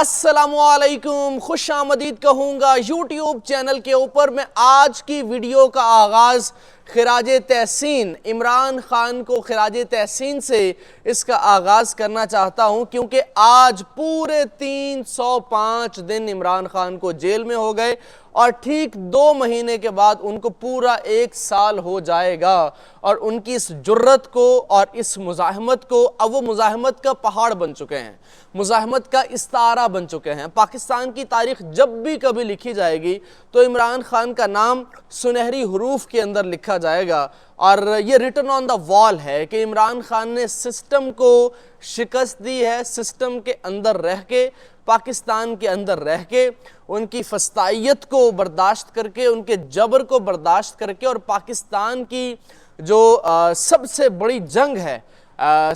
अस्सलामुअलैकुम, खुश आमदीद कहूँगा यूट्यूब चैनल के ऊपर। मैं आज की वीडियो का आगाज़ खिराज तहसीन इमरान खान को खिराज तहसीन से इसका आगाज़ करना चाहता हूँ, क्योंकि आज पूरे 305 दिन इमरान खान को जेल में हो गए और ठीक 2 महीने के बाद उनको पूरा 1 साल हो जाएगा। और उनकी इस जुर्रत को और इस मुज़ाहमत को, अब वो मुज़ाहमत का पहाड़ बन चुके हैं, मुज़ाहमत का इस्तारा बन चुके हैं। पाकिस्तान की तारीख जब भी कभी लिखी जाएगी तो इमरान खान का नाम सुनहरी हरूफ के अंदर लिखा जाएगा और ये रिटन ऑन द वॉल है कि इमरान खान ने सिस्टम को शिकस्त दी है। सिस्टम के अंदर रह के, पाकिस्तान के अंदर रह के, उनकी फस्तायत को बर्दाश्त करके, उनके जबर को बर्दाश्त करके, और पाकिस्तान की जो सबसे बड़ी जंग है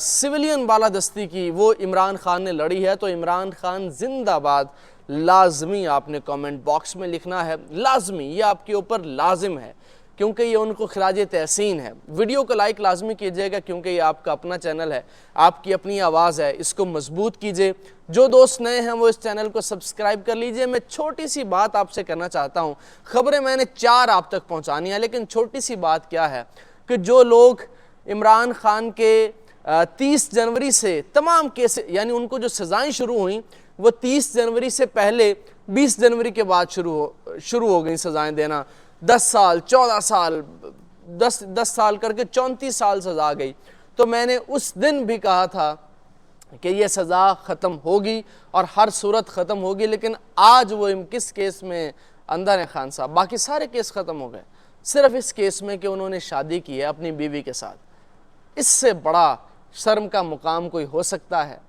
सिविलियन बालादस्ती की, वो इमरान खान ने लड़ी है। तो इमरान खान जिंदाबाद लाजमी आपने कमेंट बॉक्स में लिखना है, लाजमी, ये आपके ऊपर लाजिम है, क्योंकि ये उनको खिराज तहसीन है। वीडियो को लाइक लाजमी कीजिएगा, क्योंकि ये आपका अपना चैनल है, आपकी अपनी आवाज़ है, इसको मजबूत कीजिए। जो दोस्त नए हैं वो इस चैनल को सब्सक्राइब कर लीजिए। मैं छोटी सी बात आपसे करना चाहता हूँ, खबरें मैंने 4 आप तक पहुँचानी है, लेकिन छोटी सी बात क्या है कि जो लोग इमरान खान के 30 जनवरी से तमाम केस, यानी उनको जो सज़ाएँ शुरू हुई वो 30 जनवरी से पहले 20 जनवरी के बाद शुरू हो गई सज़ाएँ देना। 10 साल, 14 साल, 10 साल करके 34 साल सज़ा गई। तो मैंने उस दिन भी कहा था कि ये सज़ा ख़त्म होगी और हर सूरत ख़त्म होगी, लेकिन आज वो किस केस में अंदर हैं खान साहब? बाकी सारे केस ख़त्म हो गए, सिर्फ इस केस में कि उन्होंने शादी की है अपनी बीवी के साथ। इससे बड़ा शर्म का मुकाम कोई हो सकता है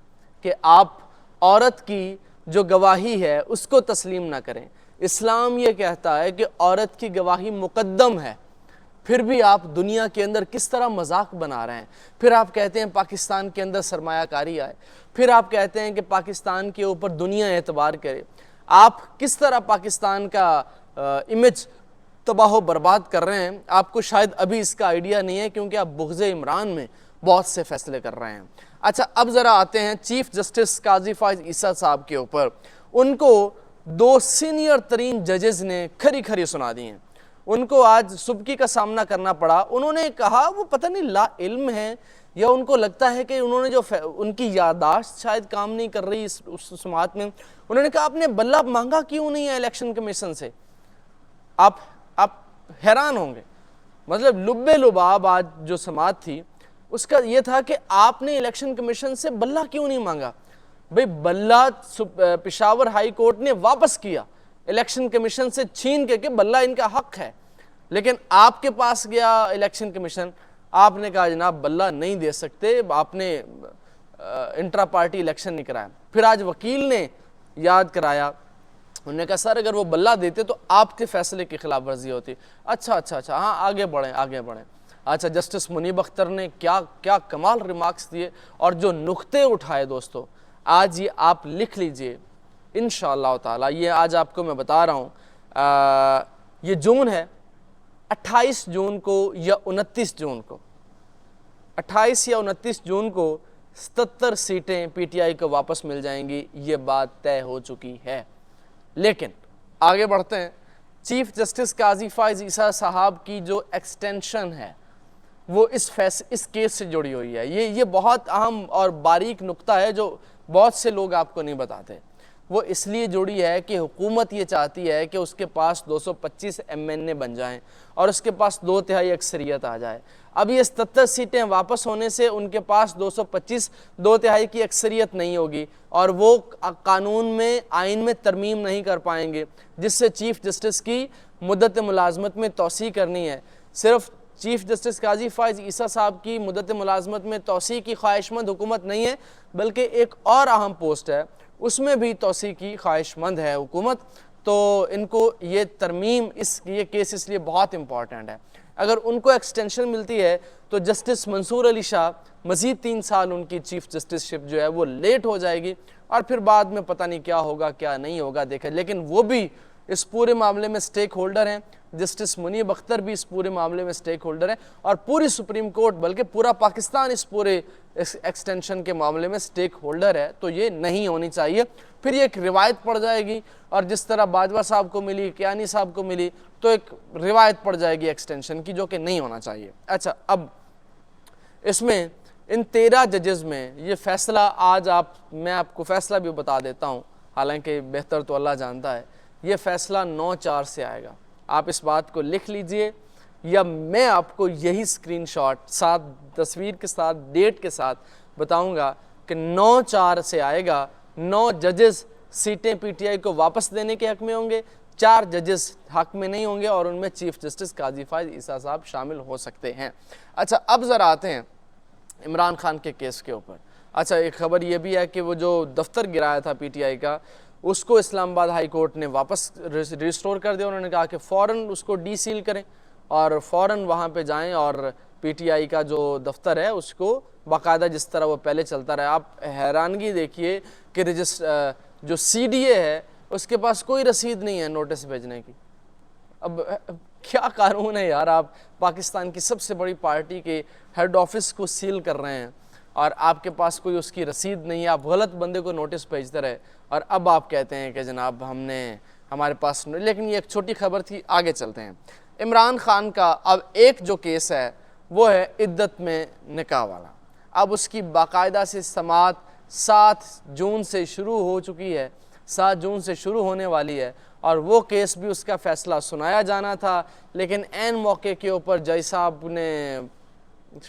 कि आप औरत की जो गवाही है उसको तस्लीम ना करें? इस्लाम ये कहता है कि औरत की गवाही मुकद्दम है, फिर भी आप दुनिया के अंदर किस तरह मजाक बना रहे हैं। फिर आप कहते हैं पाकिस्तान के अंदर सरमायाकारी आए, फिर आप कहते हैं कि पाकिस्तान के ऊपर दुनिया एतबार करे। आप किस तरह पाकिस्तान का इमेज तबाह बर्बाद कर रहे हैं, आपको शायद अभी इसका आइडिया नहीं है, क्योंकि आप बुग़्ज़ इमरान में बहुत से फैसले कर रहे हैं। अच्छा, अब ज़रा आते हैं चीफ जस्टिस काजी फ़ाइज़ ईसा साहब के ऊपर। उनको 2 सीनियर तरीन जजेस ने खरी खरी सुना दी हैं। उनको आज सुबकी का सामना करना पड़ा। उन्होंने कहा, वो पता नहीं ला इल्म है या उनको लगता है कि उन्होंने जो उनकी यादाश्त शायद काम नहीं कर रही उस समात में। उन्होंने कहा, आपने बल्ला मांगा क्यों नहीं है इलेक्शन कमीशन से? आप हैरान होंगे, मतलब लुब्बे लुबाब आज जो समात थी उसका ये था कि आपने इलेक्शन कमीशन से बल्ला क्यों नहीं मांगा। भाई, बल्ला पेशावर हाई कोर्ट ने वापस किया इलेक्शन कमीशन से छीन के कि बल्ला इनका हक है, लेकिन आपके पास गया इलेक्शन कमीशन, आपने कहा जनाब बल्ला नहीं दे सकते, आपने इंट्रा पार्टी इलेक्शन नहीं कराया। फिर आज वकील ने याद कराया, उन्होंने कहा सर अगर वो बल्ला देते तो आपके फैसले की खिलाफ वर्जी होती। अच्छा, हाँ, आगे बढ़ें। अच्छा, जस्टिस मुनीब अख्तर ने क्या कमाल रिमार्क्स दिए और जो नुक्ते उठाए दोस्तों, आज ये आप लिख लीजिए इंशाअल्लाह ताला। ये आज आपको मैं बता रहा हूँ, ये जून है, 28 जून को या 29 जून को, 28 या 29 जून को 77 सीटें पीटीआई को वापस मिल जाएंगी। ये बात तय हो चुकी है। लेकिन आगे बढ़ते हैं। चीफ जस्टिस काजी फ़ाइज़ ईसा साहब की जो एक्सटेंशन है वो इस केस से जुड़ी हुई है। ये बहुत अहम और बारीक नुक्ता है जो बहुत से लोग आपको नहीं बताते। वो इसलिए जुड़ी है कि हुकूमत ये चाहती है कि उसके पास 225 MNA बन जाएं और उसके पास 2/3 अक्सरियत आ जाए। अब ये 77 सीटें वापस होने से उनके पास 225 2/3 की अक्सरियत नहीं होगी और वो कानून में, आइन में तरमीम नहीं कर पाएंगे, जिससे चीफ जस्टिस की मुद्दत मुलाजमत में तोसी करनी है। सिर्फ चीफ जस्टिस काजी फ़ाइज़ ईसा साहब की मुद्दत मुलाजमत में तोसी की ख्वाहिशमंद हुकूमत नहीं है, बल्कि एक और अहम पोस्ट है, उसमें भी तोसी की ख्वाहिशमंद है हुकूमत। तो इनको ये तरमीम, ये केस इसलिए बहुत इंपॉर्टेंट है। अगर उनको एक्सटेंशन मिलती है तो जस्टिस मंसूर अली शाह मज़ीद 3 साल उनकी चीफ जस्टिसशिप जो है वो लेट हो जाएगी और फिर बाद में पता नहीं क्या होगा क्या नहीं होगा देखें। लेकिन वो भी इस पूरे मामले में स्टेक होल्डर हैं। जस्टिस मुनीब अख्तर भी इस पूरे मामले में स्टेक होल्डर है और पूरी सुप्रीम कोर्ट बल्कि पूरा पाकिस्तान इस पूरे एक्सटेंशन के मामले में स्टेक होल्डर है। तो ये नहीं होनी चाहिए, फिर ये एक रिवायत पड़ जाएगी और जिस तरह बाजवा साहब को मिली, कियानी साहब को मिली, तो एक रिवायत पड़ जाएगी एक्सटेंशन की, जो कि नहीं होना चाहिए। अच्छा, अब इसमें इन 13 जजेस में ये फैसला आज मैं आपको फैसला भी बता देता हूँ, हालांकि बेहतर तो अल्लाह जानता है। ये फैसला 9/4 से आएगा। आप इस बात को लिख लीजिए, या मैं आपको यही स्क्रीनशॉट साथ तस्वीर के साथ डेट के साथ बताऊंगा कि 9/4 से आएगा। 9 जजेस सीटें पीटीआई को वापस देने के हक में होंगे, 4 जजेस हक में नहीं होंगे और उनमें चीफ जस्टिस काजी फायद ईसा साहब शामिल हो सकते हैं। अच्छा, अब ज़रा आते हैं इमरान खान के केस के ऊपर। अच्छा, एक खबर ये भी है कि वो जो दफ्तर गिराया था पीटीआई का, उसको इस्लामाबाद हाई कोर्ट ने वापस रिस्टोर कर दिया। उन्होंने कहा कि फ़ौरन उसको डी सील करें और फ़ौरन वहाँ पे जाएं और पीटीआई का जो दफ्तर है उसको बाकायदा जिस तरह वो पहले चलता रहा। आप हैरानगी देखिए कि जो सीडीए है उसके पास कोई रसीद नहीं है नोटिस भेजने की। अब क्या कानून है यार, आप पाकिस्तान की सबसे बड़ी पार्टी के हेड ऑफिस को सील कर रहे हैं और आपके पास कोई उसकी रसीद नहीं है, आप गलत बंदे को नोटिस भेजते रहे और अब आप कहते हैं कि जनाब हमारे पास। लेकिन ये एक छोटी खबर थी, आगे चलते हैं। इमरान खान का अब एक जो केस है वो है इद्दत में निकाह वाला। अब उसकी बाकायदा से समाअत 7 जून से शुरू हो चुकी है, 7 जून से शुरू होने वाली है और वो केस भी उसका फ़ैसला सुनाया जाना था, लेकिन ऐन मौके के ऊपर जज साहब ने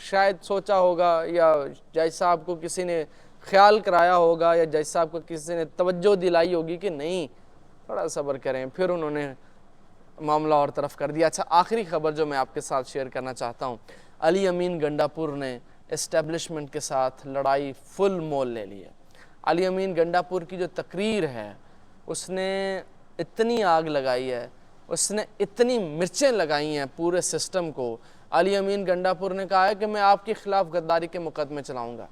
शायद सोचा होगा या जज साहब को किसी ने ख्याल कराया होगा या जज साहब को किसी ने तवज्जो दिलाई होगी कि नहीं थोड़ा सब्र करें, फिर उन्होंने मामला और तरफ कर दिया। अच्छा, आखिरी खबर जो मैं आपके साथ शेयर करना चाहता हूँ, अली अमीन गंडापुर ने इस्टेब्लिशमेंट के साथ लड़ाई फुल मोल ले ली है। अली अमीन गंडापुर की जो तकरीर है उसने इतनी आग लगाई है, उसने इतनी मिर्चें लगाई हैं पूरे सिस्टम को। अली अमीन गंडापुर ने कहा है कि मैं आपके ख़िलाफ़ गद्दारी के मुकदमे चलाऊँगा,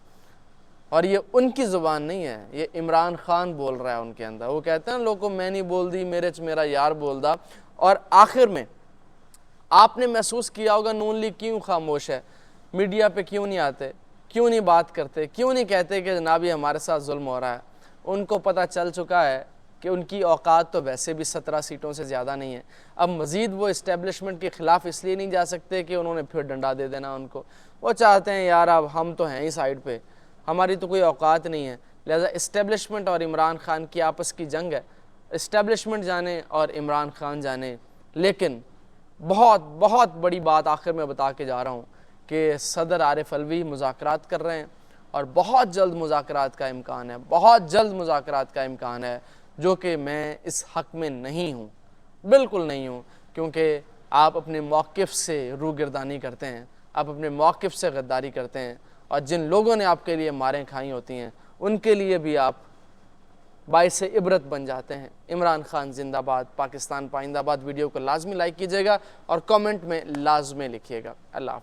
और ये उनकी ज़ुबान नहीं है, ये इमरान खान बोल रहा है उनके अंदर। वो कहते हैं लोगों को मैं नहीं बोल दी, मेरे च मेरा यार बोल दा। और आखिर में आपने महसूस किया होगा नून लीग क्यों खामोश है, मीडिया पे क्यों नहीं आते, क्यों नहीं बात करते, क्यों नहीं कहते कि जनाब ये हमारे साथ जुल्म हो रहा है। उनको पता चल चुका है कि उनकी औकात तो वैसे भी 17 सीटों से ज़्यादा नहीं है। अब मज़ीद वो इस्टेब्लिशमेंट के ख़िलाफ़ इसलिए नहीं जा सकते कि उन्होंने फिर डंडा दे देना उनको। वो चाहते हैं यार अब हम तो हैं ही साइड पे, हमारी तो कोई औकात नहीं है। लिहाजा इस्टेब्लिशमेंट और इमरान खान की आपस की जंग है, इस्टेब्लिशमेंट जाने और इमरान खान जाने। लेकिन बहुत बहुत बड़ी बात आखिर में बता के जा रहा हूँ कि सदर आरिफ अलवी मुज़ाकरात कर रहे हैं और बहुत जल्द मुज़ाकरात का इम्कान है, बहुत जल्द मुज़ाकरात का इम्कान है, जो कि मैं इस हक़ में नहीं हूँ, बिल्कुल नहीं हूँ, क्योंकि आप अपने मौक़िफ़ से रूगिरदानी करते हैं, आप अपने मौक़िफ़ से गद्दारी करते हैं और जिन लोगों ने आपके लिए मारें खाई होती हैं उनके लिए भी आप बाइस इबरत बन जाते हैं। इमरान खान जिंदाबाद, पाकिस्तान पाइंदाबाद। वीडियो को लाजमी लाइक कीजिएगा और कमेंट में लाजमी लिखिएगा। अल्लाह।